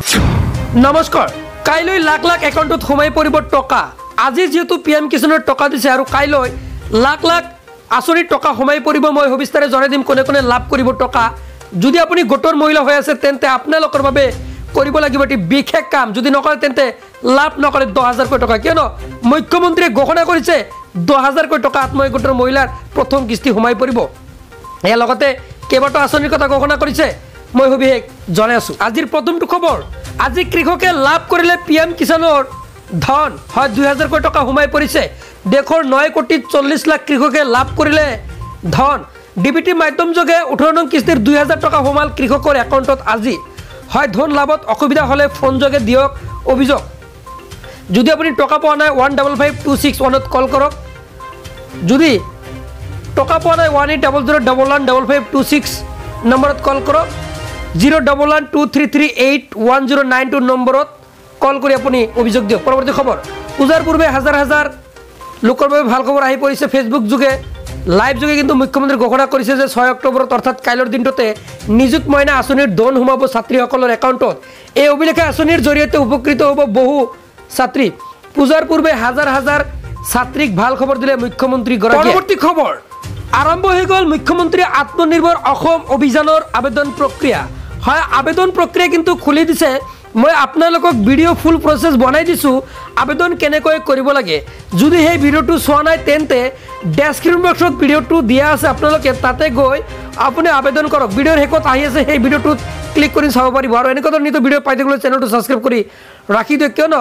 নমস্কাৰ কাইলৈ লাখ লাখ একাউণ্টত সোমাই পৰিব টকা আজি যেহেতু পিএম কিষাণৰ টকা দিছে আৰু কাইলৈ লাখ লাখ আঁচনিৰ টকা সোমাই পৰিব মই সবিস্তাৰে জনাই দিম কোনে কোনে লাভ কৰিব টকা যদি আপুনি গোটৰ মহিলা হৈ আছে তেন্তে আপোনালোকৰ বাবে কৰিব লাগিব এটি বিশেষ কাম যদি নকৰে তেন্তে লাভ নকৰে 10000 কোটি টকা কিয়নো মুখ্যমন্ত্ৰীয়ে ঘোষণা কৰিছে 10000 কোটি টকা আত্মসহায়ক গোটৰ মহিলাৰ প্ৰথম কিস্তি সোমাই পৰিব ইয়াৰ লগতে কেইবাটাও আঁচনিৰ কথা ঘোষণা কৰিছে মই সবিশেষ জনাই আছো আজিৰ প্ৰথমটো খবৰ আজি কৃষকে লাভ কৰিলে পিএম কিষাণৰ ধন হয় 2000 কোটি টকা সোমাই পৰিছে দেশৰ 9 কোটি 40 লাখ কৃষকে লাভ কৰিলে ধন ডিবিটি মাধ্যম যোগে 18 নং কিস্তিৰ 2000 টকা সোমাল কৃষকৰ একাউণ্টত আজি হয় ধন লাভত অসুবিধা হলে ফোন যোগে দিয়ক অভিযোগ যদি আপুনি টকা পোৱা নাই 15526 কল কৰক যদি টকা পোৱা নাই 1800115526 নম্বৰত কল কৰক 01123381092 নম্বৰত কল কৰি আপুনি অভিযোগ দিয়ক পৰৱৰ্তী খবৰ পূজাৰ পূৰ্বে হাজাৰ হাজাৰ লোকৰ বাবে ভাল খবৰ আহি পৰিছে ফেচবুক যোগে লাইভ যোগে কিন্তু মুখ্যমন্ত্ৰী ঘোষণা কৰিছে যে 6 অক্টোবৰত অৰ্থাৎ কাইলৰ দিনটোতে নিযুত মইনা আঁচনিৰ ধন সোমাব ছাত্ৰীসকলৰ একাউণ্টত এই অভিলেখে আঁচনিৰ জৰিয়তে উপকৃত হ'ব বহু ছাত্ৰী পূজাৰ পূৰ্বে হাজাৰ হাজাৰ ছাত্ৰীক ভাল খবৰ দিলে মুখ্যমন্ত্ৰী গৰাকীয়ে পৰৱৰ্তী খবৰ আৰম্ভ হৈ গ'ল মুখ্যমন্ত্ৰী আত্মনিৰ্ভৰ অসম অভিযানৰ আবেদন প্ৰক্ৰিয়া হয় আবেদন প্ৰক্ৰিয়া কিন্তু খুলি দিছে মই আপোনালোকক ভিডিও ফুল প্ৰসেস বনাই দিছো আবেদন কেনেকৈ কৰিব লাগে যদি সেই ভিডিওটো চোৱা নাই তেন্তে ডেসক্ৰিপশন বক্সত ভিডিওটো দিয়া আছে আপোনালোকে তাতে গৈ আপুনি আবেদন কৰক ভিডিওৰ হেকত আহি আছে সেই ভিডিওটো ক্লিক কৰি চাব পাৰিব আৰু এনেকুৱা ধৰণৰ ভিডিও পাই থাকিলে চেনেলটো সাবস্ক্ৰাইব কৰি ৰাখি দিয়ক কিয়নো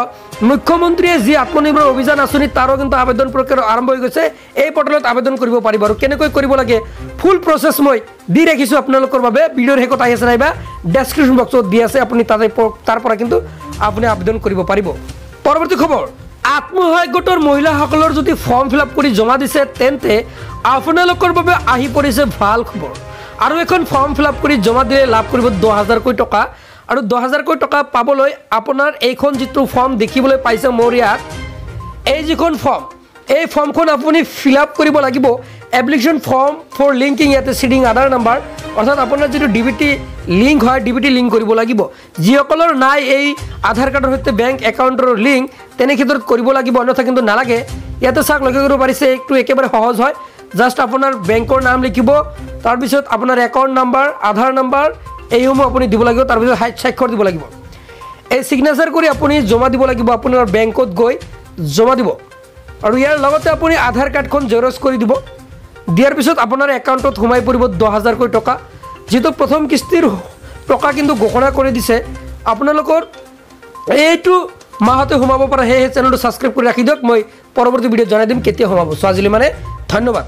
মুখ্যমন্ত্ৰীয়ে যি আত্মনিৰ্ভৰ অভিযান আঁচনি তাৰো কিন্তু আবেদন প্ৰক্ৰিয়া আৰম্ভ হৈ গৈছে এই পৰ্টেলত আবেদন কৰিব পাৰিব আৰু কেনেকৈ কৰিব লাগে ফুল প্ৰসেস মই দি ৰাখিছো আপোনালোকৰ বাবে ভিডিওৰ হেকত আহি আছে নাইবা ডেসক্ৰিপশন বক্সত দি আছে আপুনি তাতে তাৰ পৰা কিন্তু আপুনি আবেদন কৰিব পাৰিব পৰৱৰ্তী খবৰ আত্মসহায়ক গোটৰ মহিলাসকলৰ যদি ফৰ্ম ফিল আপ কৰি জমা দিছে তেন্তে আপোনালোকৰ বাবে আহি পৰিছে ভাল খবৰ আৰু এখন ফৰ্ম ফিল আপ কৰি জমা দিলে লাভ কৰিব 10000 কোটি টকা আৰু 10000 কোটি টকা পাবলৈ আপোনাৰ এইখন যিটো ফৰ্ম দেখিবলৈ পাইছে মোৰ ইয়াত এই যিখন ফৰ্ম এই ফৰ্মখন আপুনি ফিল আপ কৰিব লাগিব এপ্লিকেশন ফৰ্ম ফৰ লিংকিং ইয়াতে সিডিং আধাৰ নাম্বাৰ অৰ্থাৎ আপোনাৰ যিটো ডিবিটি লিংক হয় ডিবিটি লিংক কৰিব লাগিব যিসকলৰ নাই এই আধাৰ কাৰ্ডৰ সৈতে বেংক একাউণ্টৰ লিংক তেনে ক্ষেত্ৰত কৰিব লাগিব অন্যথা কিন্তু নালাগে ইয়াতে চাক লক্ষ্য কৰিব পাৰিছে একটু একেবাৰে সহজ হয় জাস্ট আপোনাৰ বেংকৰ নাম লিখিব তাৰ পিছত আপোনাৰ একাউণ্ট নাম্বাৰ আধাৰ নাম্বাৰ এইসমূহ আপুনি দিব লাগিব তাৰ পিছত স্বাক্ষৰ দিব লাগিব এই সিগনেচাৰ কৰি আপুনি জমা দিব লাগিব আপোনাৰ বেংকত গৈ জমা দিব আৰু ইয়াৰ লগতে আপুনি আধাৰ কাৰ্ডখন জেৰক্স কৰি দিব দিয়াৰ পিছত আপোনাৰ একাউণ্টত সোমাই পৰিব 10000 কোটি টকা যেটো প্ৰথম কিস্তিৰ টকা কিন্তু ঘোষণা কৰি দিছে আপোনালোকৰ এইটো মাহতে সোমাব পাৰে হে চেনেলটো সাবস্ক্ৰাইব কৰি ৰাখি দিয়ক মই পৰৱৰ্তী ভিডিঅ জনাই দিম কেতিয়া সোমাব সো আজিলৈ মানে ধন্যবাদ।